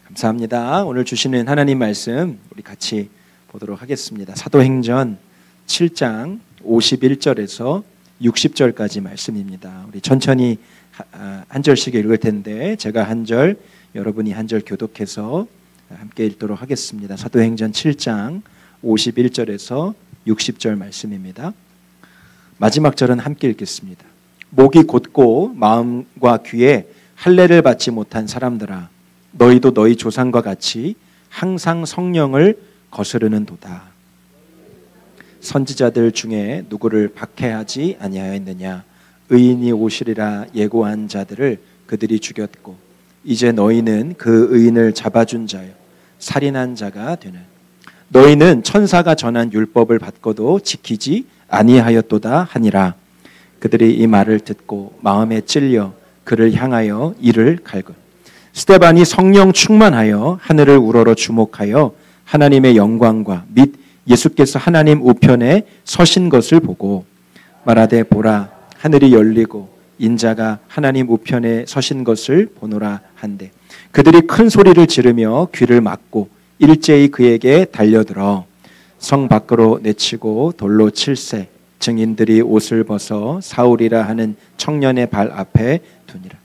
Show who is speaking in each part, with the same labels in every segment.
Speaker 1: 감사합니다. 오늘 주시는 하나님 말씀 우리 같이 보도록 하겠습니다. 사도행전 7장 51절에서 60절까지 말씀입니다. 우리 천천히 한 절씩 읽을 텐데 제가 한 절, 여러분이 한 절 교독해서 함께 읽도록 하겠습니다. 사도행전 7장 51절에서 60절 말씀입니다. 마지막 절은 함께 읽겠습니다. 목이 곧고 마음과 귀에 할례를 받지 못한 사람들아, 너희도 너희 조상과 같이 항상 성령을 거스르는도다. 선지자들 중에 누구를 박해하지 아니하였느냐? 의인이 오시리라 예고한 자들을 그들이 죽였고, 이제 너희는 그 의인을 잡아준 자요 살인한 자가 되는. 너희는 천사가 전한 율법을 받고도 지키지 아니하였도다 하니라. 그들이 이 말을 듣고 마음에 찔려 그를 향하여 이를 갈고, 스데반이 성령 충만하여 하늘을 우러러 주목하여 하나님의 영광과 및 예수께서 하나님 우편에 서신 것을 보고 말하되, 보라, 하늘이 열리고 인자가 하나님 우편에 서신 것을 보노라 한대, 그들이 큰 소리를 지르며 귀를 막고 일제히 그에게 달려들어 성 밖으로 내치고 돌로 칠세, 증인들이 옷을 벗어 사울이라 하는 청년의 발 앞에 두니라.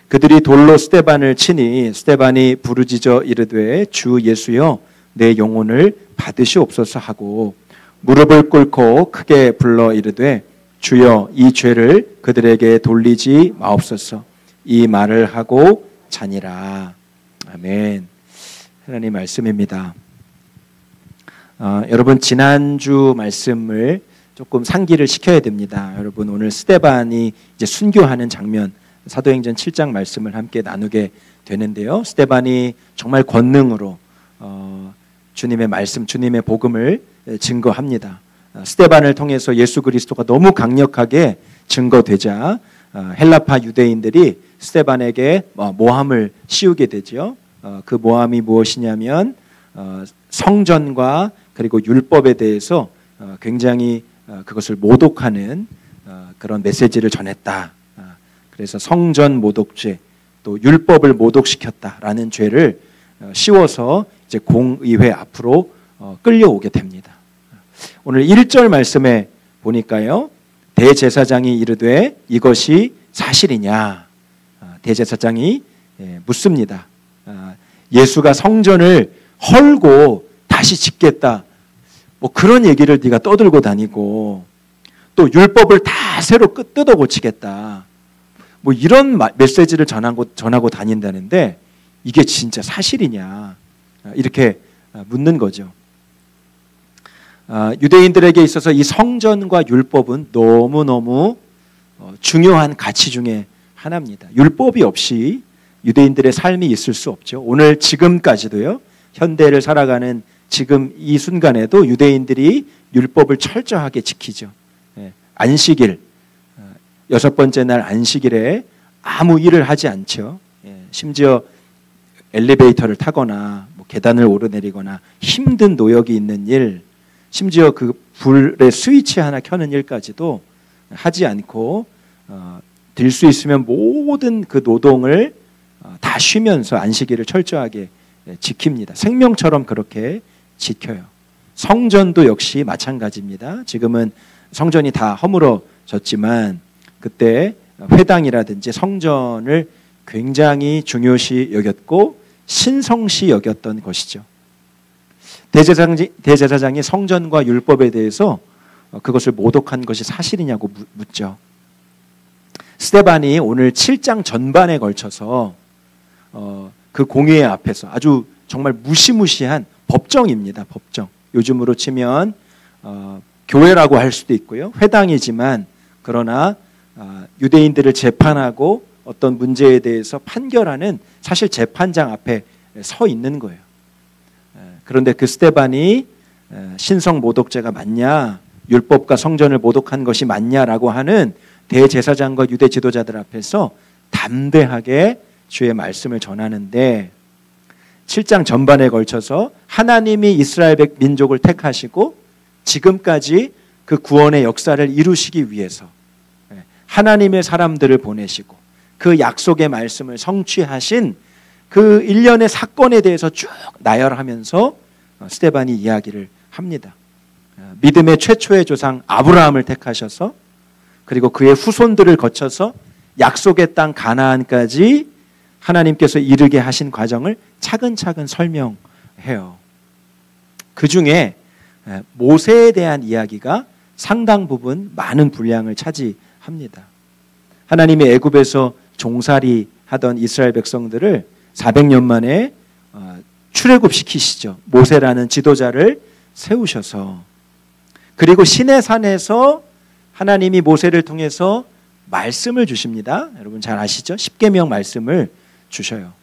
Speaker 1: 그들이 돌로 스데반을 치니 스데반이 부르짖어 이르되, 주 예수여, 내 영혼을 받으시옵소서 하고 무릎을 꿇고 크게 불러 이르되, 주여, 이 죄를 그들에게 돌리지 마옵소서. 이 말을 하고 자니라. 아멘. 하나님 말씀입니다. 여러분, 지난주 말씀을 조금 상기를 시켜야 됩니다. 여러분, 오늘 스데반이 이제 순교하는 장면, 사도행전 7장 말씀을 함께 나누게 되는데요. 스데반이 정말 권능으로 주님의 말씀, 주님의 복음을 증거합니다. 스데반을 통해서 예수 그리스도가 너무 강력하게 증거되자 헬라파 유대인들이 스데반에게 모함을 씌우게 되죠. 그 모함이 무엇이냐면 성전과 그리고 율법에 대해서 굉장히 그것을 모독하는 그런 메시지를 전했다. 그래서 성전 모독죄, 또 율법을 모독시켰다라는 죄를 씌워서 이제 공의회 앞으로 끌려오게 됩니다. 오늘 1절 말씀에 보니까요, 대제사장이 이르되 이것이 사실이냐? 대제사장이 묻습니다. 예수가 성전을 헐고 다시 짓겠다, 뭐 그런 얘기를 네가 떠들고 다니고, 또 율법을 다 새로 뜯어 고치겠다, 뭐 이런 메시지를 전하고 다닌다는데 이게 진짜 사실이냐? 이렇게 묻는 거죠. 유대인들에게 있어서 이 성전과 율법은 너무너무 중요한 가치 중에 하나입니다. 율법이 없이 유대인들의 삶이 있을 수 없죠. 오늘 지금까지도요, 현대를 살아가는 지금 이 순간에도 유대인들이 율법을 철저하게 지키죠. 안식일, 6번째 날 안식일에 아무 일을 하지 않죠. 심지어 엘리베이터를 타거나 뭐 계단을 오르내리거나 힘든 노역이 있는 일, 심지어 그 불의 스위치 하나 켜는 일까지도 하지 않고 될 수 있으면 모든 그 노동을 다 쉬면서 안식일을 철저하게 지킵니다. 생명처럼 그렇게 지켜요. 성전도 역시 마찬가지입니다. 지금은 성전이 다 허물어졌지만 그때 회당이라든지 성전을 굉장히 중요시 여겼고 신성시 여겼던 것이죠. 대제사장이 성전과 율법에 대해서 그것을 모독한 것이 사실이냐고 묻죠. 스데반이 오늘 7장 전반에 걸쳐서 그 공회의 앞에서 아주 정말 무시무시한 법정입니다. 법정. 요즘으로 치면 교회라고 할 수도 있고요, 회당이지만 그러나 유대인들을 재판하고 어떤 문제에 대해서 판결하는 사실 재판장 앞에 서 있는 거예요. 그런데 그 스데반이 신성 모독죄가 맞냐, 율법과 성전을 모독한 것이 맞냐라고 하는 대제사장과 유대 지도자들 앞에서 담대하게 주의 말씀을 전하는데, 7장 전반에 걸쳐서 하나님이 이스라엘 민족을 택하시고 지금까지 그 구원의 역사를 이루시기 위해서 하나님의 사람들을 보내시고 그 약속의 말씀을 성취하신 그 일련의 사건에 대해서 쭉 나열하면서 스데반이 이야기를 합니다. 믿음의 최초의 조상 아브라함을 택하셔서 그리고 그의 후손들을 거쳐서 약속의 땅 가나안까지 하나님께서 이르게 하신 과정을 차근차근 설명해요. 그 중에 모세에 대한 이야기가 상당 부분 많은 분량을 차지합니다. 하나님이 애굽에서 종살이 하던 이스라엘 백성들을 400년 만에 출애굽시키시죠. 모세라는 지도자를 세우셔서. 그리고 시내산에서 하나님이 모세를 통해서 말씀을 주십니다. 여러분 잘 아시죠? 십계명 말씀을 주셔요.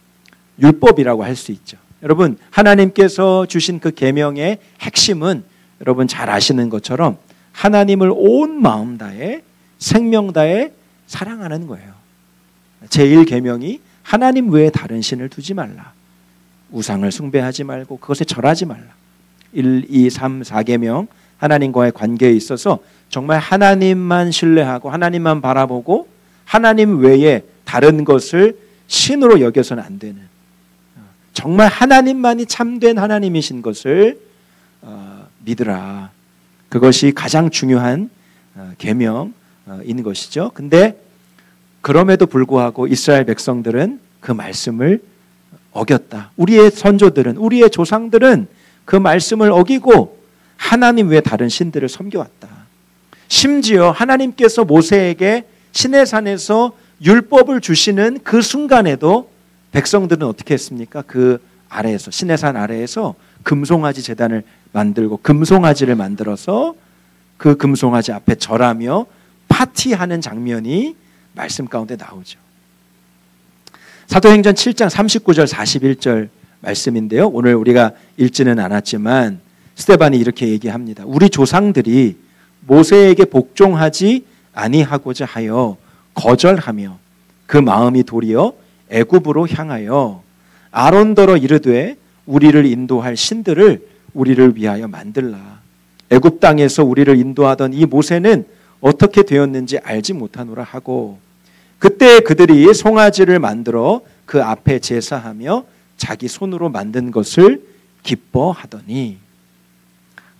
Speaker 1: 율법이라고 할 수 있죠. 여러분 하나님께서 주신 그 계명의 핵심은 여러분 잘 아시는 것처럼 하나님을 온 마음 다해 생명 다해 사랑하는 거예요. 제1계명이 하나님 외에 다른 신을 두지 말라. 우상을 숭배하지 말고 그것에 절하지 말라. 1, 2, 3, 4계명 하나님과의 관계에 있어서 정말 하나님만 신뢰하고 하나님만 바라보고 하나님 외에 다른 것을 신으로 여겨서는 안 되는, 정말 하나님만이 참된 하나님이신 것을 믿으라. 그것이 가장 중요한 계명인 것이죠. 근데 그럼에도 불구하고 이스라엘 백성들은 그 말씀을 어겼다. 우리의 선조들은, 우리의 조상들은 그 말씀을 어기고 하나님 외에 다른 신들을 섬겨왔다. 심지어 하나님께서 모세에게 시내산에서 율법을 주시는 그 순간에도 백성들은 어떻게 했습니까? 그 아래에서, 시내산 아래에서 금송아지 제단을 만들고 금송아지를 만들어서 그 금송아지 앞에 절하며 파티하는 장면이 말씀 가운데 나오죠. 사도행전 7장 39절 41절 말씀인데요. 오늘 우리가 읽지는 않았지만 스데반이 이렇게 얘기합니다. 우리 조상들이 모세에게 복종하지 아니하고자 하여 거절하며 그 마음이 도리어 애굽으로 향하여 아론더러 이르되 우리를 인도할 신들을 우리를 위하여 만들라. 애굽 땅에서 우리를 인도하던 이 모세는 어떻게 되었는지 알지 못하노라 하고, 그때 그들이 송아지를 만들어 그 앞에 제사하며 자기 손으로 만든 것을 기뻐하더니,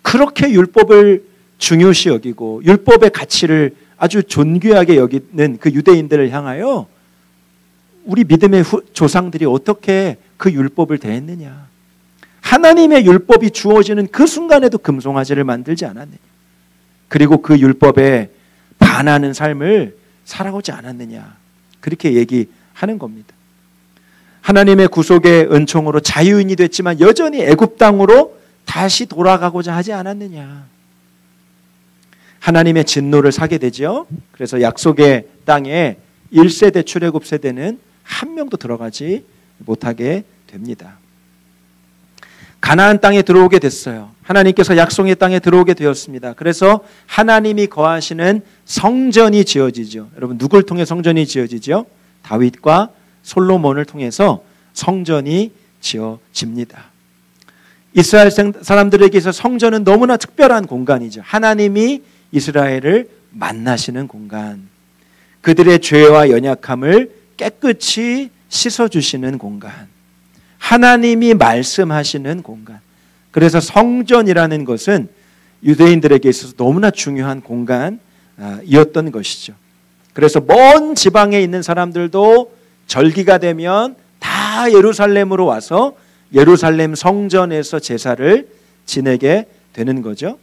Speaker 1: 그렇게 율법을 중요시 여기고 율법의 가치를 아주 존귀하게 여기는 그 유대인들을 향하여 우리 믿음의 조상들이 어떻게 그 율법을 대했느냐. 하나님의 율법이 주어지는 그 순간에도 금송아지를 만들지 않았느냐. 그리고 그 율법에 반하는 삶을 살아오지 않았느냐. 그렇게 얘기하는 겁니다. 하나님의 구속의 은총으로 자유인이 됐지만 여전히 애굽 땅으로 다시 돌아가고자 하지 않았느냐. 하나님의 진노를 사게 되죠. 그래서 약속의 땅에 1세대 출애굽 세대는 한 명도 들어가지 못하게 됩니다. 가나안 땅에 들어오게 됐어요. 하나님께서 약속의 땅에 들어오게 되었습니다. 그래서 하나님이 거하시는 성전이 지어지죠. 여러분 누굴 통해 성전이 지어지죠? 다윗과 솔로몬을 통해서 성전이 지어집니다. 이스라엘 사람들에게 있어서 성전은 너무나 특별한 공간이죠. 하나님이 이스라엘을 만나시는 공간, 그들의 죄와 연약함을 깨끗이 씻어주시는 공간, 하나님이 말씀하시는 공간. 그래서 성전이라는 것은 유대인들에게 있어서 너무나 중요한 공간이었던 것이죠. 그래서 먼 지방에 있는 사람들도 절기가 되면 다 예루살렘으로 와서 예루살렘 성전에서 제사를 지내게 되는 거죠.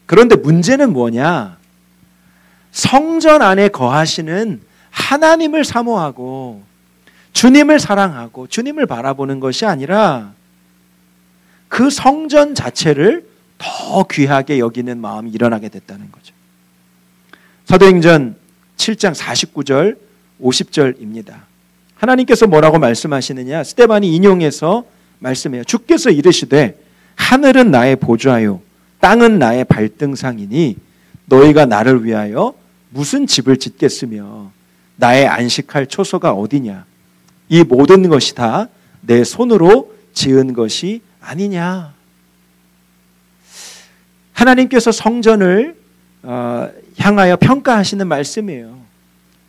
Speaker 1: 그런데 문제는 뭐냐? 성전 안에 거하시는 하나님을 사모하고 주님을 사랑하고 주님을 바라보는 것이 아니라 그 성전 자체를 더 귀하게 여기는 마음이 일어나게 됐다는 거죠. 사도행전 7장 49절 50절입니다. 하나님께서 뭐라고 말씀하시느냐? 스데반이 인용해서 말씀해요. 주께서 이르시되 하늘은 나의 보좌요 땅은 나의 발등상이니 너희가 나를 위하여 무슨 집을 짓겠으며 나의 안식할 초소가 어디냐? 이 모든 것이 다 내 손으로 지은 것이 아니냐? 하나님께서 성전을 향하여 평가하시는 말씀이에요.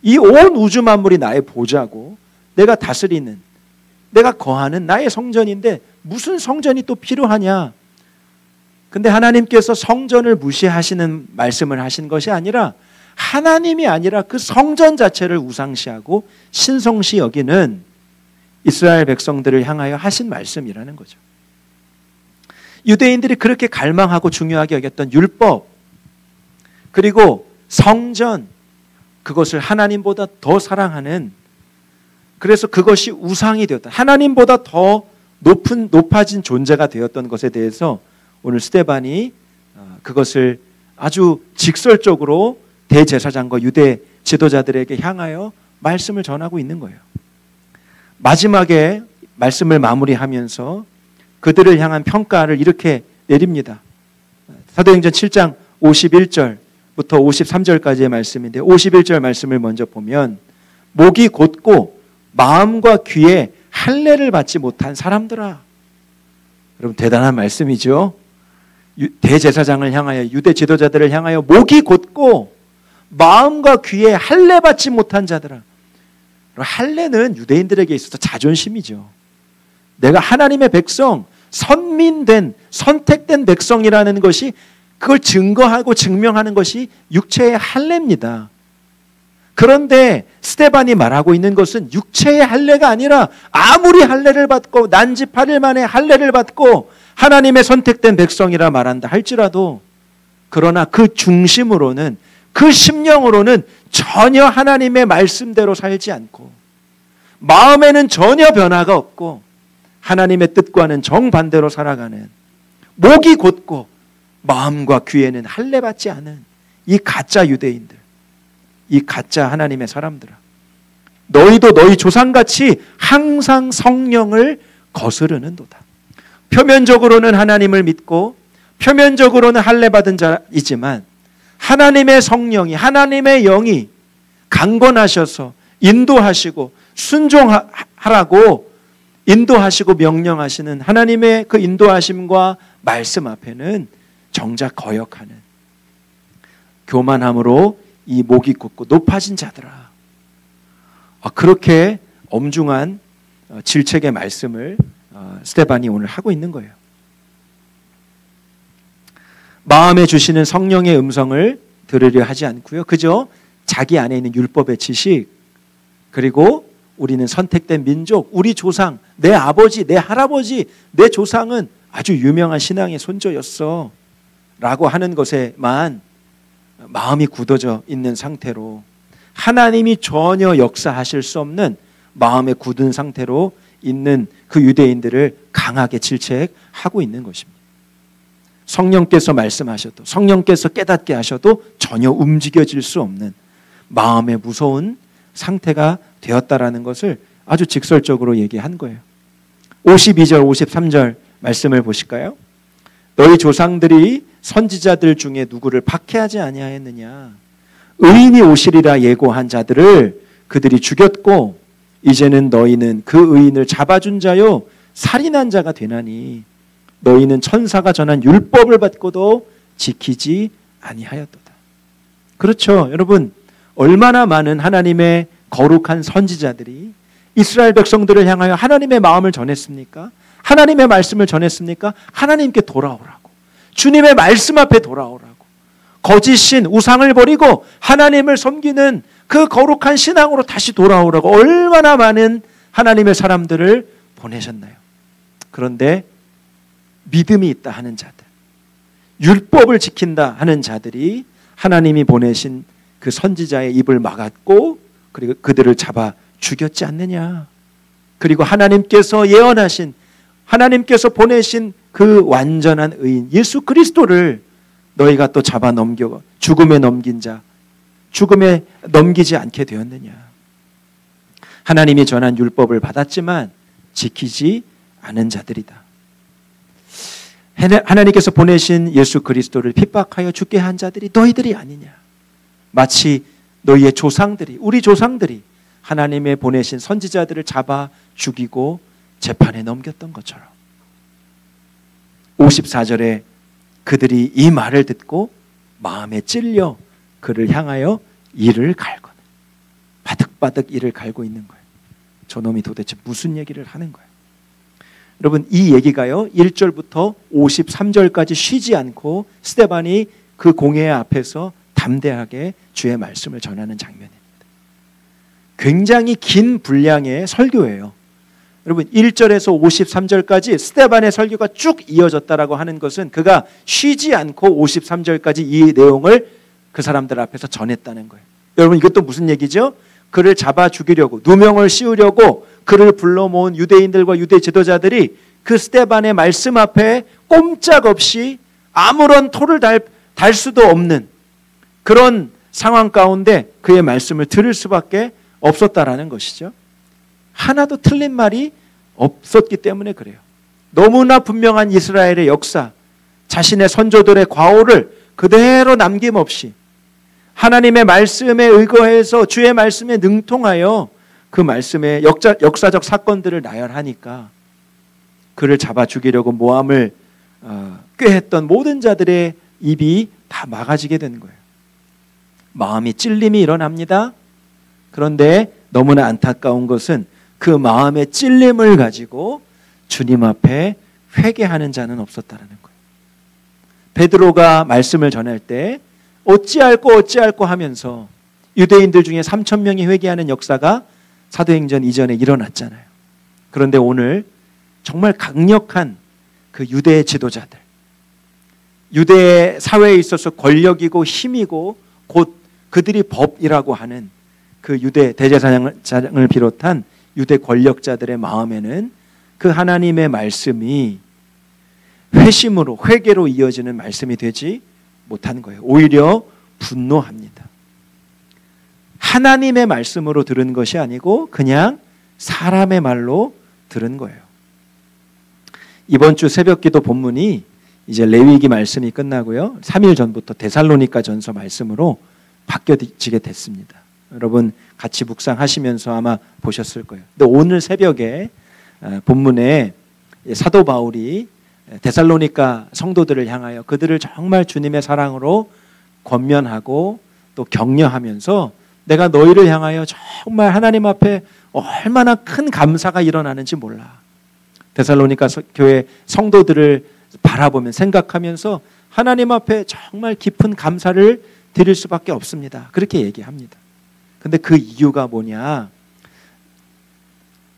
Speaker 1: 이 온 우주 만물이 나의 보좌고 내가 다스리는 내가 거하는 나의 성전인데 무슨 성전이 또 필요하냐? 근데 하나님께서 성전을 무시하시는 말씀을 하신 것이 아니라 하나님이 아니라 그 성전 자체를 우상시하고 신성시 여기는 이스라엘 백성들을 향하여 하신 말씀이라는 거죠. 유대인들이 그렇게 갈망하고 중요하게 여겼던 율법, 그리고 성전, 그것을 하나님보다 더 사랑하는, 그래서 그것이 우상이 되었다. 하나님보다 더 높아진 존재가 되었던 것에 대해서 오늘 스데반이 그것을 아주 직설적으로 대제사장과 유대 지도자들에게 향하여 말씀을 전하고 있는 거예요. 마지막에 말씀을 마무리하면서 그들을 향한 평가를 이렇게 내립니다. 사도행전 7장 51절부터 53절까지의 말씀인데 51절 말씀을 먼저 보면 목이 곧고 마음과 귀에 할례를 받지 못한 사람들아. 여러분 대단한 말씀이죠. 대제사장을 향하여, 유대 지도자들을 향하여 목이 곧고 마음과 귀에 할례 받지 못한 자들아. 할례는 유대인들에게 있어서 자존심이죠. 내가 하나님의 백성, 선민된, 선택된 백성이라는 것이, 그걸 증거하고 증명하는 것이 육체의 할례입니다. 그런데 스데반이 말하고 있는 것은 육체의 할례가 아니라 아무리 할례를 받고 난지 8일 만에 할례를 받고 하나님의 선택된 백성이라 말한다 할지라도, 그러나 그 중심으로는, 그 심령으로는 전혀 하나님의 말씀대로 살지 않고 마음에는 전혀 변화가 없고 하나님의 뜻과는 정반대로 살아가는, 목이 곧고 마음과 귀에는 할례 받지 않은 이 가짜 유대인들, 이 가짜 하나님의 사람들아, 너희도 너희 조상같이 항상 성령을 거스르는도다. 표면적으로는 하나님을 믿고 표면적으로는 할례 받은 자이지만 하나님의 성령이, 하나님의 영이 강권하셔서 인도하시고 순종하라고 인도하시고 명령하시는 하나님의 그 인도하심과 말씀 앞에는 정작 거역하는, 교만함으로 이 목이 곧고 높아진 자들아. 그렇게 엄중한 질책의 말씀을 스데반이 오늘 하고 있는 거예요. 마음에 주시는 성령의 음성을 들으려 하지 않고요, 그저 자기 안에 있는 율법의 지식, 그리고 우리는 선택된 민족, 우리 조상, 내 아버지, 내 할아버지, 내 조상은 아주 유명한 신앙의 손조였어 라고 하는 것에만 마음이 굳어져 있는 상태로, 하나님이 전혀 역사하실 수 없는 마음에 굳은 상태로 있는 그 유대인들을 강하게 질책하고 있는 것입니다. 성령께서 말씀하셔도, 성령께서 깨닫게 하셔도 전혀 움직여질 수 없는 마음의 무서운 상태가 되었다라는 것을 아주 직설적으로 얘기한 거예요. 52절 53절 말씀을 보실까요? 너희 조상들이 선지자들 중에 누구를 박해하지 아니하였느냐? 의인이 오시리라 예고한 자들을 그들이 죽였고 이제는 너희는 그 의인을 잡아준 자요 살인한 자가 되나니 너희는 천사가 전한 율법을 받고도 지키지 아니하였도다. 그렇죠, 여러분. 얼마나 많은 하나님의 거룩한 선지자들이 이스라엘 백성들을 향하여 하나님의 마음을 전했습니까? 하나님의 말씀을 전했습니까? 하나님께 돌아오라고, 주님의 말씀 앞에 돌아오라고, 거짓신 우상을 버리고 하나님을 섬기는 그 거룩한 신앙으로 다시 돌아오라고 얼마나 많은 하나님의 사람들을 보내셨나요? 그런데 믿음이 있다 하는 자들, 율법을 지킨다 하는 자들이 하나님이 보내신 그 선지자의 입을 막았고, 그리고 그들을 잡아 죽였지 않느냐. 그리고 하나님께서 예언하신, 하나님께서 보내신 그 완전한 의인 예수 그리스도를 너희가 또 잡아 넘겨 죽음에 넘긴 자, 죽음에 넘기지 않게 되었느냐. 하나님이 전한 율법을 받았지만 지키지 않은 자들이다. 하나님께서 보내신 예수 그리스도를 핍박하여 죽게 한 자들이 너희들이 아니냐. 마치 너희의 조상들이, 우리 조상들이 하나님의 보내신 선지자들을 잡아 죽이고 재판에 넘겼던 것처럼. 54절에 그들이 이 말을 듣고 마음에 찔려 그를 향하여 이를 갈거든. 바득바득 이를 갈고 있는 거예요. 저놈이 도대체 무슨 얘기를 하는 거예요? 여러분, 이 얘기가요 1절부터 53절까지 쉬지 않고 스데반이 그 공회 앞에서 담대하게 주의 말씀을 전하는 장면입니다. 굉장히 긴 분량의 설교예요. 여러분, 1절에서 53절까지 스데반의 설교가 쭉 이어졌다라고 하는 것은 그가 쉬지 않고 53절까지 이 내용을 그 사람들 앞에서 전했다는 거예요. 여러분, 이것도 무슨 얘기죠? 그를 잡아 죽이려고, 누명을 씌우려고 그를 불러 모은 유대인들과 유대 지도자들이 그 스데반의 말씀 앞에 꼼짝없이 아무런 토를 달 수도 없는 그런 상황 가운데 그의 말씀을 들을 수밖에 없었다라는 것이죠. 하나도 틀린 말이 없었기 때문에 그래요. 너무나 분명한 이스라엘의 역사, 자신의 선조들의 과오를 그대로 남김없이 하나님의 말씀에 의거해서 주의 말씀에 능통하여 그 말씀의 역사적 사건들을 나열하니까 그를 잡아 죽이려고 모함을 꾀했던 모든 자들의 입이 다 막아지게 되는 거예요. 마음이 찔림이 일어납니다. 그런데 너무나 안타까운 것은 그 마음의 찔림을 가지고 주님 앞에 회개하는 자는 없었다는 거예요. 베드로가 말씀을 전할 때 어찌할꼬 하면서 유대인들 중에 3,000명이 회개하는 역사가 사도행전 이전에 일어났잖아요. 그런데 오늘 정말 강력한 그 유대 지도자들, 유대 사회에 있어서 권력이고 힘이고 곧 그들이 법이라고 하는 그 유대 대제사장을 비롯한 유대 권력자들의 마음에는 그 하나님의 말씀이 회심으로, 회개로 이어지는 말씀이 되지 못한 거예요. 오히려 분노합니다. 하나님의 말씀으로 들은 것이 아니고 그냥 사람의 말로 들은 거예요. 이번 주 새벽기도 본문이 이제 레위기 말씀이 끝나고요, 3일 전부터 데살로니가 전서 말씀으로 바뀌어지게 됐습니다. 여러분 같이 묵상하시면서 아마 보셨을 거예요. 근데 오늘 새벽에 본문에 사도 바울이 데살로니가 성도들을 향하여 그들을 정말 주님의 사랑으로 권면하고 또 격려하면서 내가 너희를 향하여 정말 하나님 앞에 얼마나 큰 감사가 일어나는지 몰라. 데살로니가 교회 성도들을 바라보면 생각하면서 하나님 앞에 정말 깊은 감사를 드릴 수밖에 없습니다. 그렇게 얘기합니다. 근데 그 이유가 뭐냐?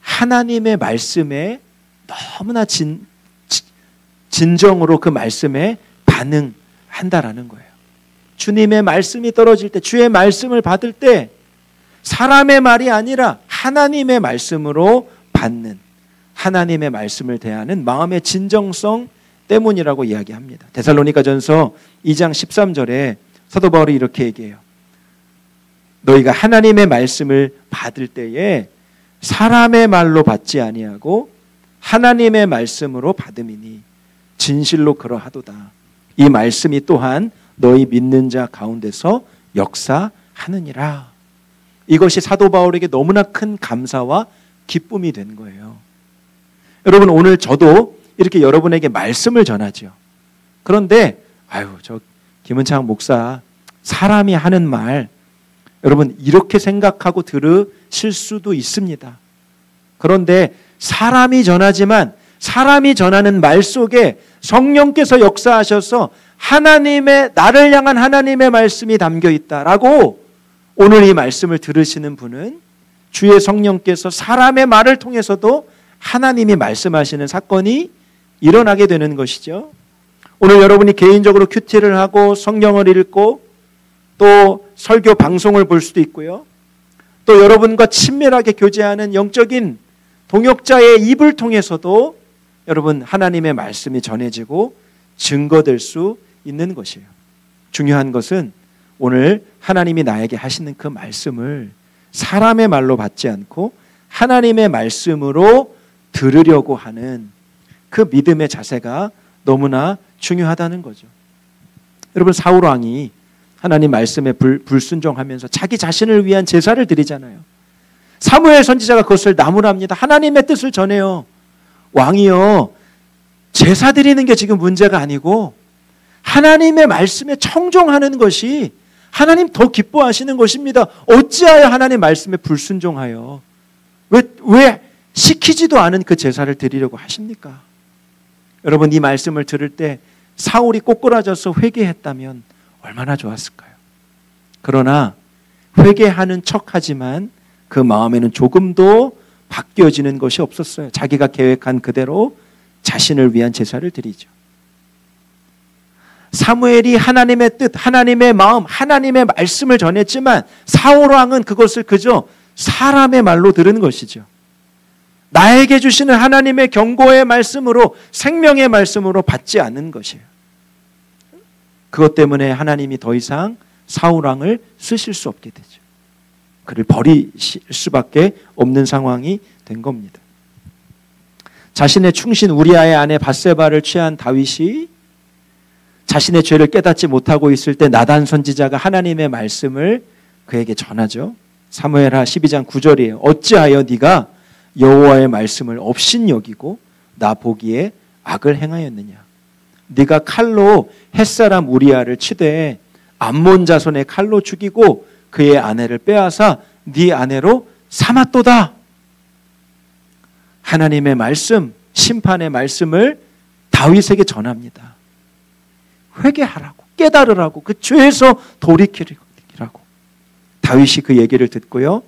Speaker 1: 하나님의 말씀에 너무나 진정으로 그 말씀에 반응한다라는 거예요. 주님의 말씀이 떨어질 때, 주의 말씀을 받을 때 사람의 말이 아니라 하나님의 말씀으로 받는, 하나님의 말씀을 대하는 마음의 진정성 때문이라고 이야기합니다. 데살로니가전서 2장 13절에 사도 바울이 이렇게 얘기해요. 너희가 하나님의 말씀을 받을 때에 사람의 말로 받지 아니하고 하나님의 말씀으로 받음이니 진실로 그러하도다. 이 말씀이 또한 너희 믿는 자 가운데서 역사하느니라. 이것이 사도 바울에게 너무나 큰 감사와 기쁨이 된 거예요. 여러분, 오늘 저도 이렇게 여러분에게 말씀을 전하죠. 그런데 저 김은창 목사 사람이 하는 말, 여러분 이렇게 생각하고 들으실 수도 있습니다. 그런데 사람이 전하지만 사람이 전하는 말 속에 성령께서 역사하셔서 하나님의, 나를 향한 하나님의 말씀이 담겨 있다라고 오늘 이 말씀을 들으시는 분은 주의 성령께서 사람의 말을 통해서도 하나님이 말씀하시는 사건이 일어나게 되는 것이죠. 오늘 여러분이 개인적으로 큐티를 하고 성경을 읽고 또 설교 방송을 볼 수도 있고요. 또 여러분과 친밀하게 교제하는 영적인 동역자의 입을 통해서도 여러분 하나님의 말씀이 전해지고 증거될 수 있는 것이에요. 중요한 것은 오늘 하나님이 나에게 하시는 그 말씀을 사람의 말로 받지 않고 하나님의 말씀으로 들으려고 하는 그 믿음의 자세가 너무나 중요하다는 거죠. 여러분, 사울 왕이 하나님 말씀에 불순종하면서 자기 자신을 위한 제사를 드리잖아요. 사무엘 선지자가 그것을 나무랍니다. 하나님의 뜻을 전해요. 왕이요, 제사 드리는 게 지금 문제가 아니고 하나님의 말씀에 청종하는 것이 하나님 더 기뻐하시는 것입니다. 어찌하여 하나님 말씀에 불순종하여, 왜 시키지도 않은 그 제사를 드리려고 하십니까? 여러분, 이 말씀을 들을 때 사울이 꼬꾸라져서 회개했다면 얼마나 좋았을까요? 그러나 회개하는 척하지만 그 마음에는 조금도 바뀌어지는 것이 없었어요. 자기가 계획한 그대로 자신을 위한 제사를 드리죠. 사무엘이 하나님의 뜻, 하나님의 마음, 하나님의 말씀을 전했지만 사울 왕은 그것을 그저 사람의 말로 들은 것이죠. 나에게 주시는 하나님의 경고의 말씀으로, 생명의 말씀으로 받지 않는 것이에요. 그것 때문에 하나님이 더 이상 사울 왕을 쓰실 수 없게 되죠. 그를 버리실 수밖에 없는 상황이 된 겁니다. 자신의 충신 우리아의 아내 밧세바를 취한 다윗이 자신의 죄를 깨닫지 못하고 있을 때 나단 선지자가 하나님의 말씀을 그에게 전하죠. 사무엘하 12장 9절이에요. 어찌하여 네가 여호와의 말씀을 업신여기고 나 보기에 악을 행하였느냐. 네가 칼로 햇사람 우리아를 치되 암몬 자손의 칼로 죽이고 그의 아내를 빼앗아 네 아내로 삼았도다. 하나님의 말씀, 심판의 말씀을 다윗에게 전합니다. 회개하라고, 깨달으라고, 그 죄에서 돌이키라고. 다윗이 그 얘기를 듣고요,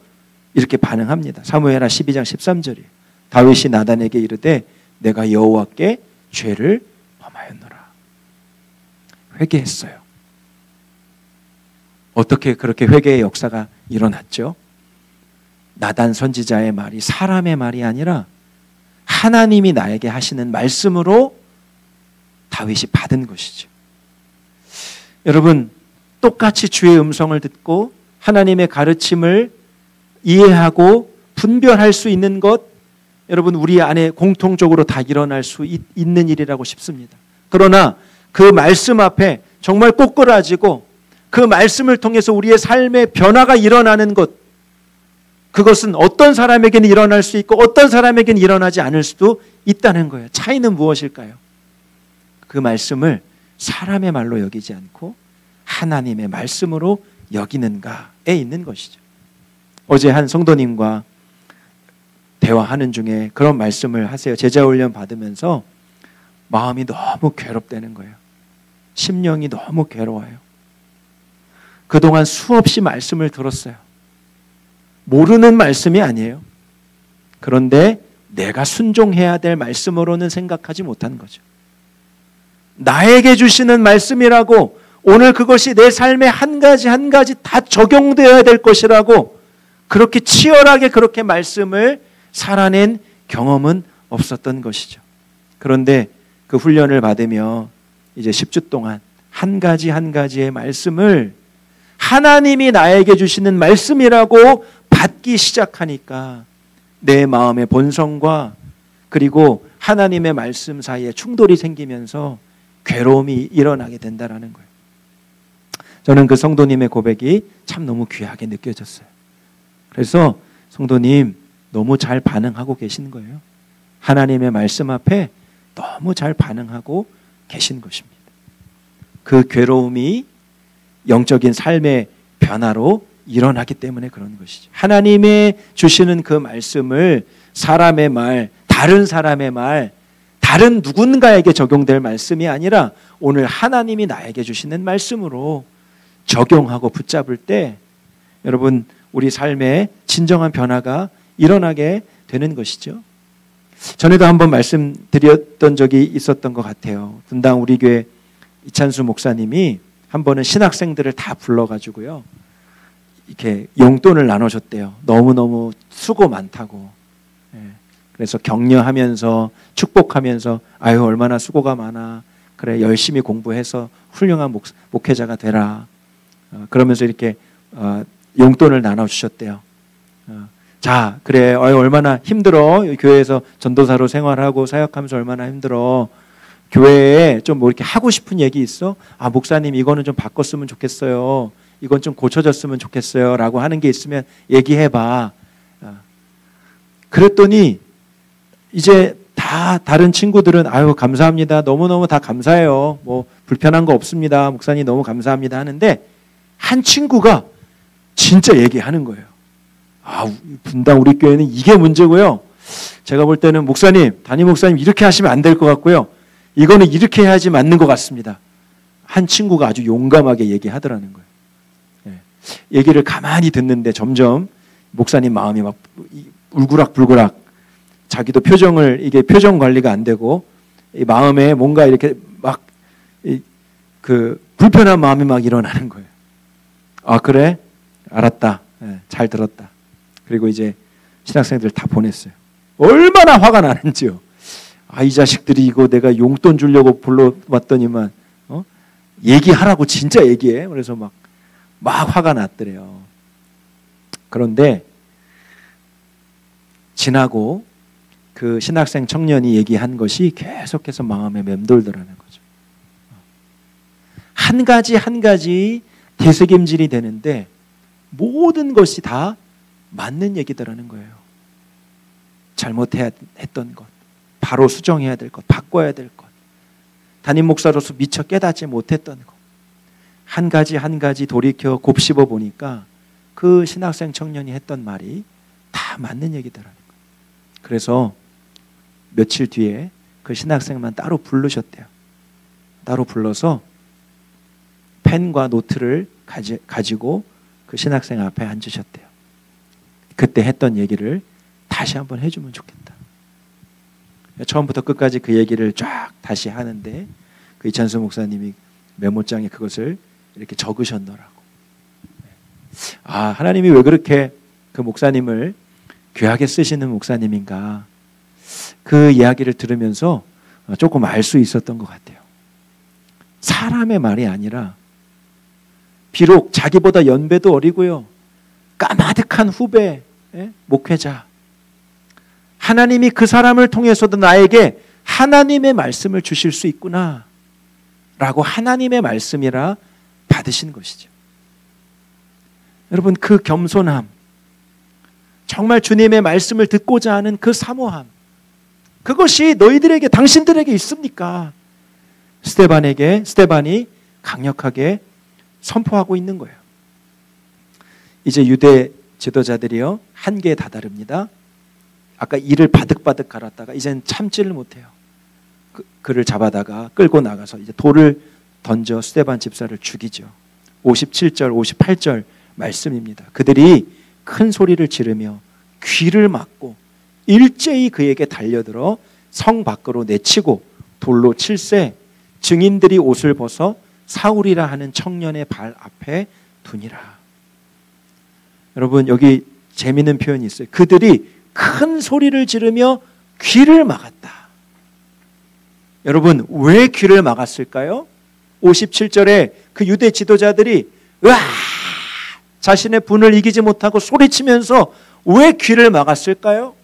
Speaker 1: 이렇게 반응합니다. 사무엘하 12장 13절이에요. 다윗이 나단에게 이르되 내가 여호와께 죄를 범하였노라. 회개했어요. 어떻게 그렇게 회개의 역사가 일어났죠? 나단 선지자의 말이 사람의 말이 아니라 하나님이 나에게 하시는 말씀으로 다윗이 받은 것이죠. 여러분, 똑같이 주의 음성을 듣고 하나님의 가르침을 이해하고 분별할 수 있는 것, 여러분 우리 안에 공통적으로 다 일어날 수 있는 일이라고 싶습니다. 그러나 그 말씀 앞에 정말 꼬꾸라지고 그 말씀을 통해서 우리의 삶의 변화가 일어나는 것, 그것은 어떤 사람에게는 일어날 수 있고 어떤 사람에게는 일어나지 않을 수도 있다는 거예요. 차이는 무엇일까요? 그 말씀을 사람의 말로 여기지 않고 하나님의 말씀으로 여기는가에 있는 것이죠. 어제 한 성도님과 대화하는 중에 그런 말씀을 하세요. 제자훈련 받으면서 마음이 너무 괴롭다는 거예요. 심령이 너무 괴로워요. 그동안 수없이 말씀을 들었어요. 모르는 말씀이 아니에요. 그런데 내가 순종해야 될 말씀으로는 생각하지 못한 거죠. 나에게 주시는 말씀이라고, 오늘 그것이 내 삶에 한 가지 한 가지 다 적용되어야 될 것이라고 그렇게 치열하게 그렇게 말씀을 살아낸 경험은 없었던 것이죠. 그런데 그 훈련을 받으며 이제 10주 동안 한 가지 한 가지의 말씀을 하나님이 나에게 주시는 말씀이라고 받기 시작하니까 내 마음의 본성과 그리고 하나님의 말씀 사이에 충돌이 생기면서 괴로움이 일어나게 된다는 거예요. 저는 그 성도님의 고백이 참 너무 귀하게 느껴졌어요. 그래서 성도님 너무 잘 반응하고 계신 거예요. 하나님의 말씀 앞에 너무 잘 반응하고 계신 것입니다. 그 괴로움이 영적인 삶의 변화로 일어나기 때문에 그런 것이죠. 하나님의 주시는 그 말씀을 사람의 말, 다른 사람의 말, 다른 누군가에게 적용될 말씀이 아니라 오늘 하나님이 나에게 주시는 말씀으로 적용하고 붙잡을 때 여러분 우리 삶에 진정한 변화가 일어나게 되는 것이죠. 전에도 한번 말씀드렸던 적이 있었던 것 같아요. 분당 우리 교회 이찬수 목사님이 한 번은 신학생들을 다 불러가지고요, 이렇게 용돈을 나눠줬대요. 너무너무 수고 많다고. 그래서 격려하면서 축복하면서 아유 얼마나 수고가 많아. 그래 열심히 공부해서 훌륭한 목회자가 되라. 그러면서 이렇게 용돈을 나눠주셨대요. 자 그래 얼마나 힘들어. 교회에서 전도사로 생활하고 사역하면서 얼마나 힘들어. 교회에 좀 뭐 이렇게 하고 싶은 얘기 있어? 아 목사님 이거는 좀 바꿨으면 좋겠어요. 이건 좀 고쳐졌으면 좋겠어요. 라고 하는 게 있으면 얘기해봐. 그랬더니 이제 다 다른 친구들은 아유 감사합니다. 너무너무 다 감사해요. 뭐 불편한 거 없습니다. 목사님 너무 감사합니다 하는데 한 친구가 진짜 얘기하는 거예요. 분당 우리 교회는 이게 문제고요. 제가 볼 때는 목사님, 담임 목사님 이렇게 하시면 안 될 것 같고요. 이거는 이렇게 해야지 맞는 것 같습니다. 한 친구가 아주 용감하게 얘기하더라는 거예요. 얘기를 가만히 듣는데 점점 목사님 마음이 막 울그락불그락, 자기도 이게 표정 관리가 안 되고 마음에 뭔가 이렇게 막 불편한 마음이 막 일어나는 거예요. 그래? 알았다. 잘 들었다. 그리고 이제 신학생들 다 보냈어요. 얼마나 화가 나는지요. 이 자식들이 이거 내가 용돈 주려고 불러왔더니만 얘기하라고 진짜 얘기해. 그래서 막 화가 났더래요. 그런데 지나고 그 신학생 청년이 얘기한 것이 계속해서 마음에 맴돌더라는 거죠. 한 가지 되새김질이 되는데 모든 것이 다 맞는 얘기더라는 거예요. 잘못해야 했던 것, 바로 수정해야 될 것, 바꿔야 될 것, 담임 목사로서 미처 깨닫지 못했던 것, 한 가지 돌이켜 곱씹어 보니까 그 신학생 청년이 했던 말이 다 맞는 얘기더라는 거예요. 그래서 며칠 뒤에 그 신학생만 따로 부르셨대요. 따로 불러서 펜과 노트를 가지고 그 신학생 앞에 앉으셨대요. 그때 했던 얘기를 다시 한번 해주면 좋겠다. 처음부터 끝까지 그 얘기를 쫙 다시 하는데 그 이찬수 목사님이 메모장에 그것을 이렇게 적으셨더라고. 하나님이 왜 그렇게 그 목사님을 귀하게 쓰시는 목사님인가, 그 이야기를 들으면서 조금 알 수 있었던 것 같아요. 사람의 말이 아니라 비록 자기보다 연배도 어리고요, 까마득한 후배 목회자, 하나님이 그 사람을 통해서도 나에게 하나님의 말씀을 주실 수 있구나 라고 하나님의 말씀이라 받으신 것이죠. 여러분, 그 겸손함, 정말 주님의 말씀을 듣고자 하는 그 사모함, 그것이 너희들에게, 당신들에게 있습니까? 스데반이 강력하게 선포하고 있는 거예요. 이제 유대 지도자들이요, 한계에 다다릅니다. 아까 이를 바득바득 갈았다가 이제는 참지를 못해요. 그를 잡아다가 끌고 나가서 이제 돌을 던져 스데반 집사를 죽이죠. 57절, 58절 말씀입니다. 그들이 큰 소리를 지르며 귀를 막고 일제히 그에게 달려들어 성 밖으로 내치고 돌로 칠세 증인들이 옷을 벗어 사울이라 하는 청년의 발 앞에 두니라. 여러분, 여기 재미있는 표현이 있어요. 그들이 큰 소리를 지르며 귀를 막았다. 여러분, 왜 귀를 막았을까요? 57절에 그 유대 지도자들이 자신의 분을 이기지 못하고 소리치면서 왜 귀를 막았을까요?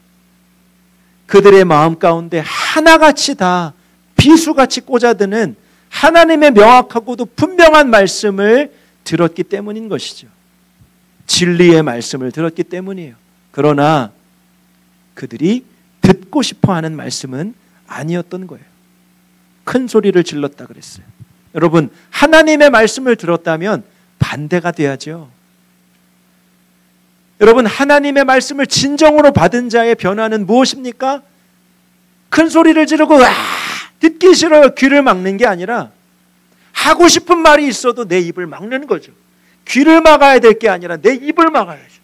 Speaker 1: 그들의 마음 가운데 하나같이 다 비수같이 꽂아드는 하나님의 명확하고도 분명한 말씀을 들었기 때문인 것이죠. 진리의 말씀을 들었기 때문이에요. 그러나 그들이 듣고 싶어하는 말씀은 아니었던 거예요. 큰 소리를 질렀다 그랬어요. 여러분, 하나님의 말씀을 들었다면 반대가 돼야죠. 여러분, 하나님의 말씀을 진정으로 받은 자의 변화는 무엇입니까? 큰 소리를 지르고 듣기 싫어요, 귀를 막는 게 아니라 하고 싶은 말이 있어도 내 입을 막는 거죠. 귀를 막아야 될 게 아니라 내 입을 막아야죠.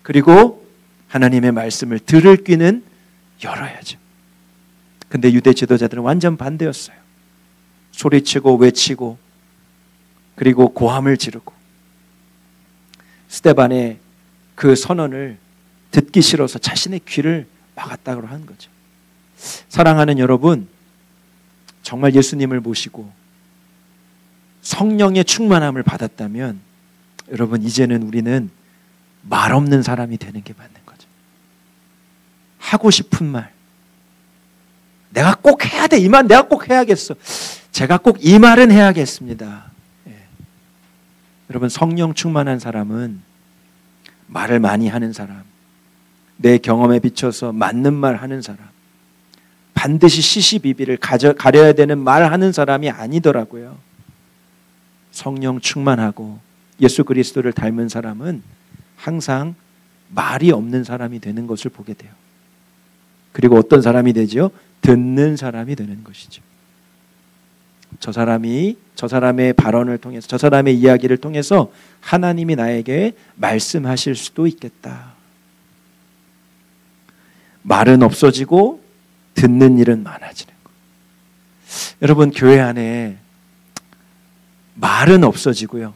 Speaker 1: 그리고 하나님의 말씀을 들을 귀는 열어야죠. 근데 유대 지도자들은 완전 반대였어요. 소리치고 외치고 그리고 고함을 지르고 스데반의 그 선언을 듣기 싫어서 자신의 귀를 막았다고 한 거죠. 사랑하는 여러분, 정말 예수님을 모시고 성령의 충만함을 받았다면 여러분, 이제는 우리는 말 없는 사람이 되는 게 맞는 거죠. 하고 싶은 말, 내가 꼭 해야 돼, 이 말 내가 꼭 해야겠어, 제가 꼭 이 말은 해야겠습니다. 여러분, 성령 충만한 사람은 말을 많이 하는 사람, 내 경험에 비춰서 맞는 말 하는 사람, 반드시 시시비비를 가려야 되는 말 하는 사람이 아니더라고요. 성령 충만하고 예수 그리스도를 닮은 사람은 항상 말이 없는 사람이 되는 것을 보게 돼요. 그리고 어떤 사람이 되죠? 듣는 사람이 되는 것이죠. 저 사람의 발언을 통해서, 저 사람의 이야기를 통해서 하나님이 나에게 말씀하실 수도 있겠다. 말은 없어지고 듣는 일은 많아지는 것. 여러분, 교회 안에 말은 없어지고요,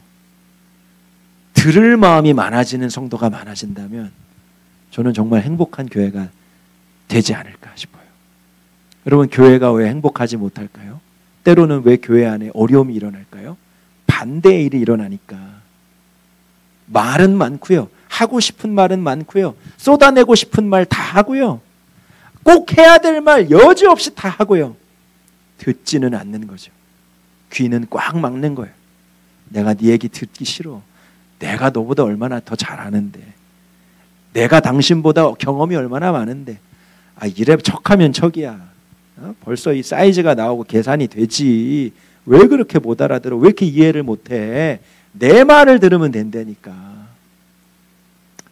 Speaker 1: 들을 마음이 많아지는 성도가 많아진다면 저는 정말 행복한 교회가 되지 않을까 싶어요. 여러분, 교회가 왜 행복하지 못할까요? 때로는 왜 교회 안에 어려움이 일어날까요? 반대의 일이 일어나니까. 말은 많고요, 하고 싶은 말은 많고요, 쏟아내고 싶은 말 다 하고요, 꼭 해야 될 말 여지없이 다 하고요, 듣지는 않는 거죠. 귀는 꽉 막는 거예요. 내가 네 얘기 듣기 싫어. 내가 너보다 얼마나 더 잘하는데, 내가 당신보다 경험이 얼마나 많은데, 이래 척하면 척이야. 벌써 이 사이즈가 나오고 계산이 되지. 왜 그렇게 못 알아들어? 왜 이렇게 이해를 못해? 내 말을 들으면 된다니까.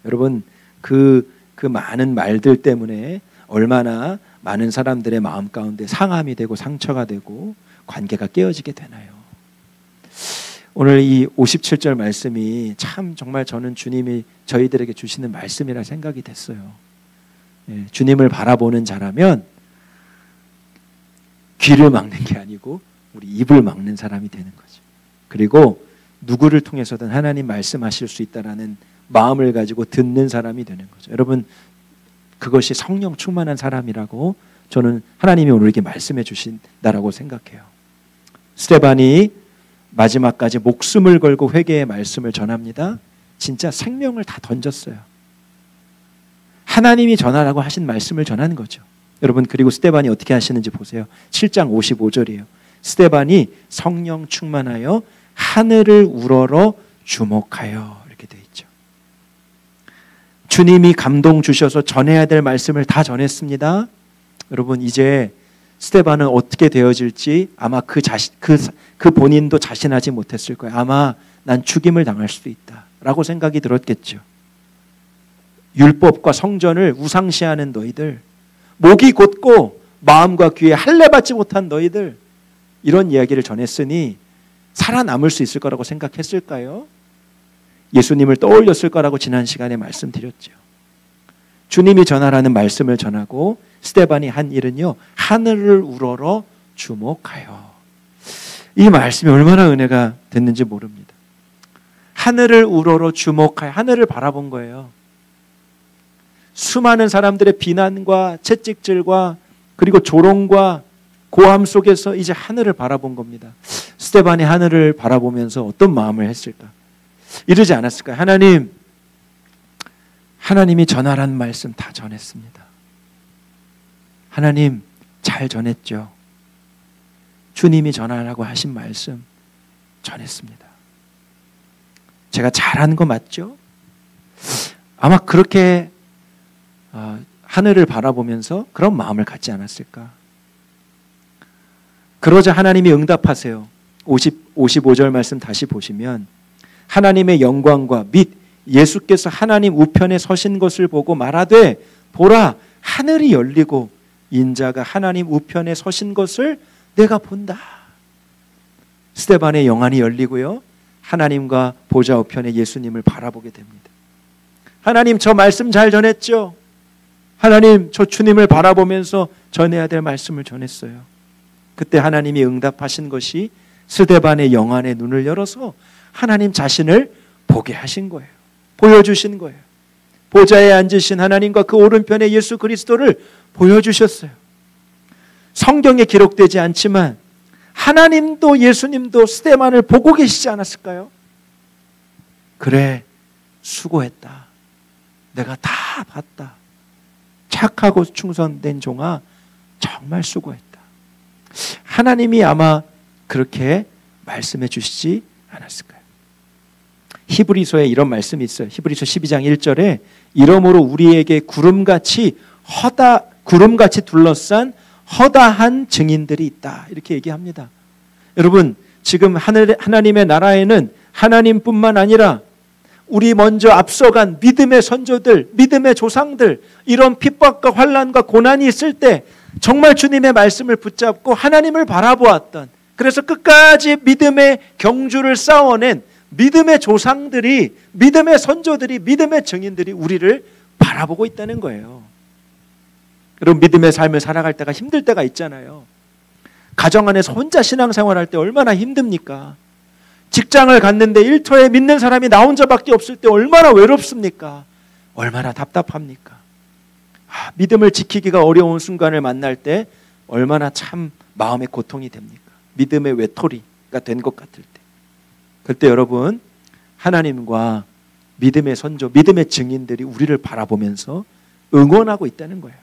Speaker 1: 여러분, 그 많은 말들 때문에 얼마나 많은 사람들의 마음 가운데 상함이 되고 상처가 되고 관계가 깨어지게 되나요? 오늘 이 57절 말씀이 참 정말 저는 주님이 저희들에게 주시는 말씀이라 생각이 됐어요. 주님을 바라보는 자라면 귀를 막는 게 아니고 우리 입을 막는 사람이 되는 거죠. 그리고 누구를 통해서든 하나님 말씀하실 수 있다라는 마음을 가지고 듣는 사람이 되는 거죠. 여러분, 그것이 성령 충만한 사람이라고 저는 하나님이 오늘에게 말씀해 주신다라고 생각해요. 스데반이 마지막까지 목숨을 걸고 회개의 말씀을 전합니다. 진짜 생명을 다 던졌어요. 하나님이 전하라고 하신 말씀을 전하는 거죠. 여러분, 그리고 스데반이 어떻게 하시는지 보세요. 7장 55절이에요. 스데반이 성령 충만하여 하늘을 우러러 주목하여, 이렇게 되어 있죠. 주님이 감동 주셔서 전해야 될 말씀을 다 전했습니다. 여러분, 이제 스데반은 어떻게 되어질지 아마 그 본인도 자신하지 못했을 거예요. 아마 난 죽임을 당할 수도 있다라고 생각이 들었겠죠. 율법과 성전을 우상시하는 너희들, 목이 곧고 마음과 귀에 할례받지 못한 너희들, 이런 이야기를 전했으니 살아남을 수 있을 거라고 생각했을까요? 예수님을 떠올렸을 거라고 지난 시간에 말씀드렸죠. 주님이 전하라는 말씀을 전하고 스데반이 한 일은요, 하늘을 우러러 주목하여. 이 말씀이 얼마나 은혜가 됐는지 모릅니다. 하늘을 우러러 주목하여, 하늘을 바라본 거예요. 수많은 사람들의 비난과 채찍질과 그리고 조롱과 고함 속에서 이제 하늘을 바라본 겁니다. 스데반이 하늘을 바라보면서 어떤 마음을 했을까? 이러지 않았을까요? 하나님이 전하라는 말씀 다 전했습니다. 하나님, 잘 전했죠. 주님이 전하라고 하신 말씀 전했습니다. 제가 잘한 거 맞죠? 아마 그렇게 하늘을 바라보면서 그런 마음을 갖지 않았을까? 그러자 하나님이 응답하세요. 55절 말씀 다시 보시면 하나님의 영광과 및 예수께서 하나님 우편에 서신 것을 보고 말하되, 보라, 하늘이 열리고 인자가 하나님 우편에 서신 것을 내가 본다. 스데반의 영안이 열리고요, 하나님과 보좌 우편에 예수님을 바라보게 됩니다. 하나님, 저 말씀 잘 전했죠? 하나님, 저 주님을 바라보면서 전해야 될 말씀을 전했어요. 그때 하나님이 응답하신 것이 스데반의 영안의 눈을 열어서 하나님 자신을 보게 하신 거예요. 보여주신 거예요. 보좌에 앉으신 하나님과 그 오른편에 예수 그리스도를 보여주셨어요. 성경에 기록되지 않지만 하나님도 예수님도 스데반을 보고 계시지 않았을까요? 그래, 수고했다. 내가 다 봤다. 착하고 충성된 종아, 정말 수고했다. 하나님이 아마 그렇게 말씀해 주시지 않았을까요? 히브리서에 이런 말씀이 있어요. 히브리서 12장 1절에 이러므로 우리에게 구름같이 둘러싼 허다한 증인들이 있다, 이렇게 얘기합니다. 여러분, 지금 하나님의 나라에는 하나님뿐만 아니라 우리 먼저 앞서간 믿음의 선조들, 믿음의 조상들, 이런 핍박과 환난과 고난이 있을 때 정말 주님의 말씀을 붙잡고 하나님을 바라보았던, 그래서 끝까지 믿음의 경주를 쌓아낸 믿음의 조상들이, 믿음의 선조들이, 믿음의 증인들이 우리를 바라보고 있다는 거예요. 여러분, 믿음의 삶을 살아갈 때가 힘들 때가 있잖아요. 가정 안에서 혼자 신앙생활할 때 얼마나 힘듭니까? 직장을 갔는데 일터에 믿는 사람이 나 혼자밖에 없을 때 얼마나 외롭습니까? 얼마나 답답합니까? 믿음을 지키기가 어려운 순간을 만날 때 얼마나 참 마음의 고통이 됩니까? 믿음의 외톨이가 된 것 같을 때. 그때 여러분, 하나님과 믿음의 선조, 믿음의 증인들이 우리를 바라보면서 응원하고 있다는 거예요.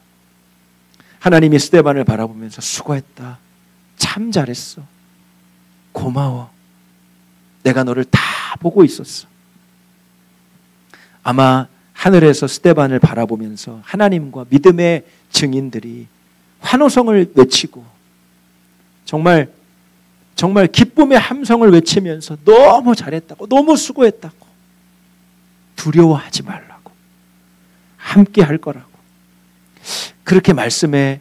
Speaker 1: 하나님이 스데반을 바라보면서 수고했다, 참 잘했어, 고마워, 내가 너를 다 보고 있었어. 아마 하늘에서 스데반을 바라보면서 하나님과 믿음의 증인들이 환호성을 외치고 정말 기쁨의 함성을 외치면서 너무 잘했다고, 너무 수고했다고, 두려워하지 말라고, 함께 할 거라고 그렇게 말씀해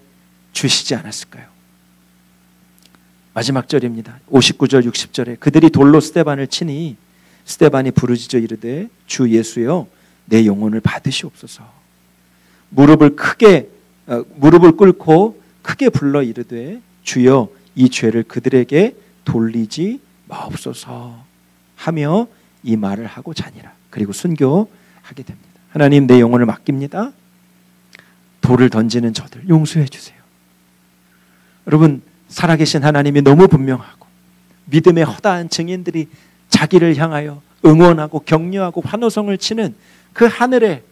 Speaker 1: 주시지 않았을까요? 마지막 절입니다. 59절 60절에 그들이 돌로 스데반을 치니 스데반이 부르짖어 이르되 주 예수여 내 영혼을 받으시옵소서. 무릎을 꿇고 크게 불러 이르되 주여 이 죄를 그들에게 돌리지 마옵소서 하며 이 말을 하고 자니라. 그리고 순교하게 됩니다. 하나님, 내 영혼을 맡깁니다. 돌을 던지는 저들 용서해 주세요. 여러분, 살아계신 하나님이 너무 분명하고 믿음의 허다한 증인들이 자기를 향하여 응원하고 격려하고 환호성을 치는 그 하늘에,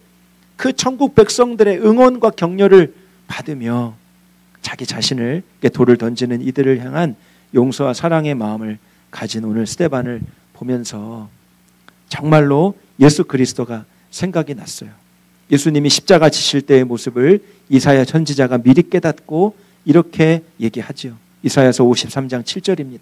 Speaker 1: 그 천국 백성들의 응원과 격려를 받으며 자기 자신을 돌을 던지는 이들을 향한 용서와 사랑의 마음을 가진 오늘 스데반을 보면서 정말로 예수 그리스도가 생각이 났어요. 예수님이 십자가 지실 때의 모습을 이사야 선지자가 미리 깨닫고 이렇게 얘기하지요. 이사야서 53장 7절입니다.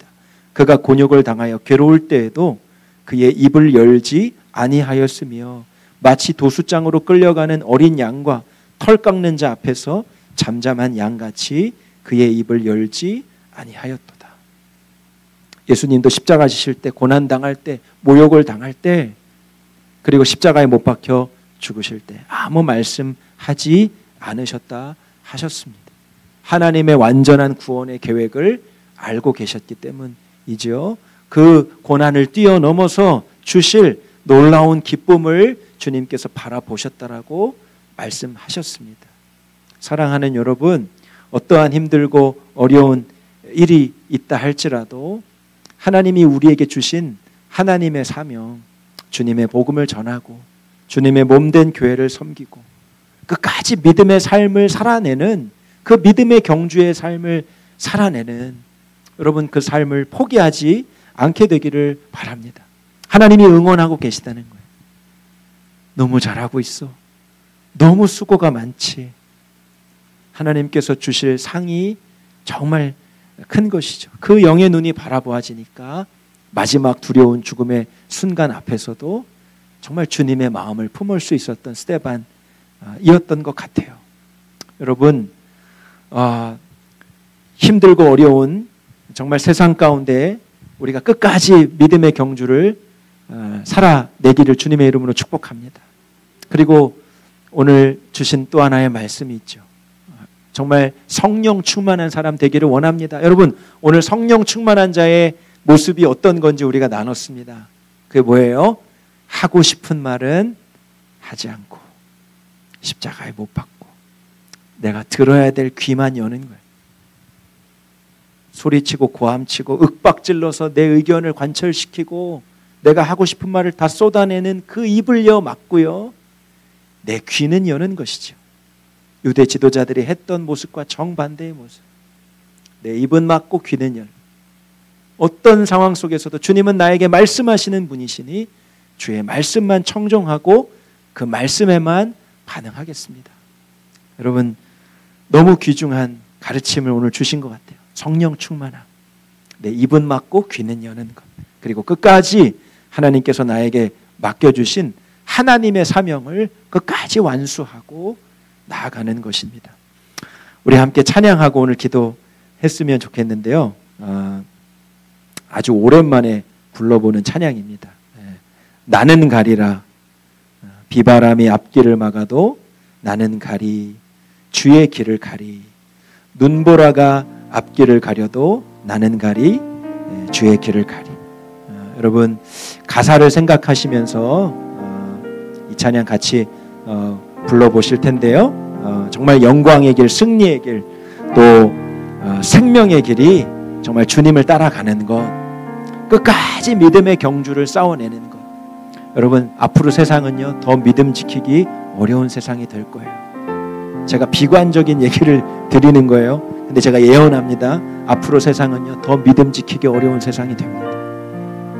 Speaker 1: 그가 곤욕을 당하여 괴로울 때에도 그의 입을 열지 아니하였으며 마치 도수장으로 끌려가는 어린 양과 털 깎는 자 앞에서 잠잠한 양같이 그의 입을 열지 아니하였도다. 예수님도 십자가 지실 때, 고난당할 때, 모욕을 당할 때, 그리고 십자가에 못 박혀 죽으실 때 아무 말씀하지 않으셨다 하셨습니다. 하나님의 완전한 구원의 계획을 알고 계셨기 때문이죠. 그 고난을 뛰어넘어서 주실 놀라운 기쁨을 주님께서 바라보셨다라고 말씀하셨습니다. 사랑하는 여러분, 어떠한 힘들고 어려운 일이 있다 할지라도 하나님이 우리에게 주신 하나님의 사명, 주님의 복음을 전하고 주님의 몸된 교회를 섬기고 끝까지 믿음의 삶을 살아내는, 그 믿음의 경주의 삶을 살아내는 여러분, 그 삶을 포기하지 않게 되기를 바랍니다. 하나님이 응원하고 계시다는 거예요. 너무 잘하고 있어. 너무 수고가 많지. 하나님께서 주실 상이 정말 큰 것이죠. 그 영의 눈이 바라보아지니까 마지막 두려운 죽음의 순간 앞에서도 정말 주님의 마음을 품을 수 있었던 스데반이었던 것 같아요. 여러분, 힘들고 어려운 정말 세상 가운데 우리가 끝까지 믿음의 경주를 살아내기를 주님의 이름으로 축복합니다. 그리고 오늘 주신 또 하나의 말씀이 있죠. 정말 성령 충만한 사람 되기를 원합니다. 여러분, 오늘 성령 충만한 자의 모습이 어떤 건지 우리가 나눴습니다. 그게 뭐예요? 하고 싶은 말은 하지 않고 십자가에 못 박고 내가 들어야 될 귀만 여는 거예요. 소리치고 고함치고 윽박질러서 내 의견을 관철시키고 내가 하고 싶은 말을 다 쏟아내는 그 입을 여 막고요, 내 귀는 여는 것이죠. 유대 지도자들이 했던 모습과 정반대의 모습. 내 입은 막고 귀는 열. 어떤 상황 속에서도 주님은 나에게 말씀하시는 분이시니 주의 말씀만 청종하고 그 말씀에만 반응하겠습니다. 여러분, 너무 귀중한 가르침을 오늘 주신 것 같아요. 성령 충만함. 내 입은 막고 귀는 여는 것. 그리고 끝까지 하나님께서 나에게 맡겨주신 하나님의 사명을 끝까지 완수하고 나아가는 것입니다. 우리 함께 찬양하고 오늘 기도했으면 좋겠는데요. 아주 오랜만에 불러보는 찬양입니다. 나는 가리라. 비바람이 앞길을 막아도 나는 가리. 주의 길을 가리. 눈보라가 앞길을 가려도 나는 가리. 주의 길을 가리. 여러분 가사를 생각하시면서 이 찬양 같이 불러보실 텐데요. 정말 영광의 길, 승리의 길, 또 생명의 길이 정말 주님을 따라가는 것, 끝까지 믿음의 경주를 싸워내는 것. 여러분 앞으로 세상은요 더 믿음 지키기 어려운 세상이 될 거예요. 제가 비관적인 얘기를 드리는 거예요. 근데 제가 예언합니다. 앞으로 세상은요 더 믿음 지키기 어려운 세상이 됩니다.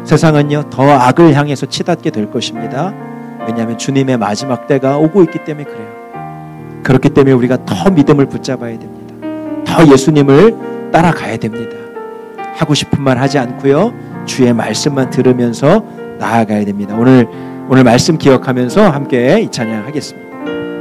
Speaker 1: 세상은요 더 악을 향해서 치닫게 될 것입니다. 왜냐하면 주님의 마지막 때가 오고 있기 때문에 그래요. 그렇기 때문에 우리가 더 믿음을 붙잡아야 됩니다. 더 예수님을 따라가야 됩니다. 하고 싶은 말 하지 않고요 주의 말씀만 들으면서 나아가야 됩니다. 오늘 말씀 기억하면서 함께 이 찬양 하겠습니다.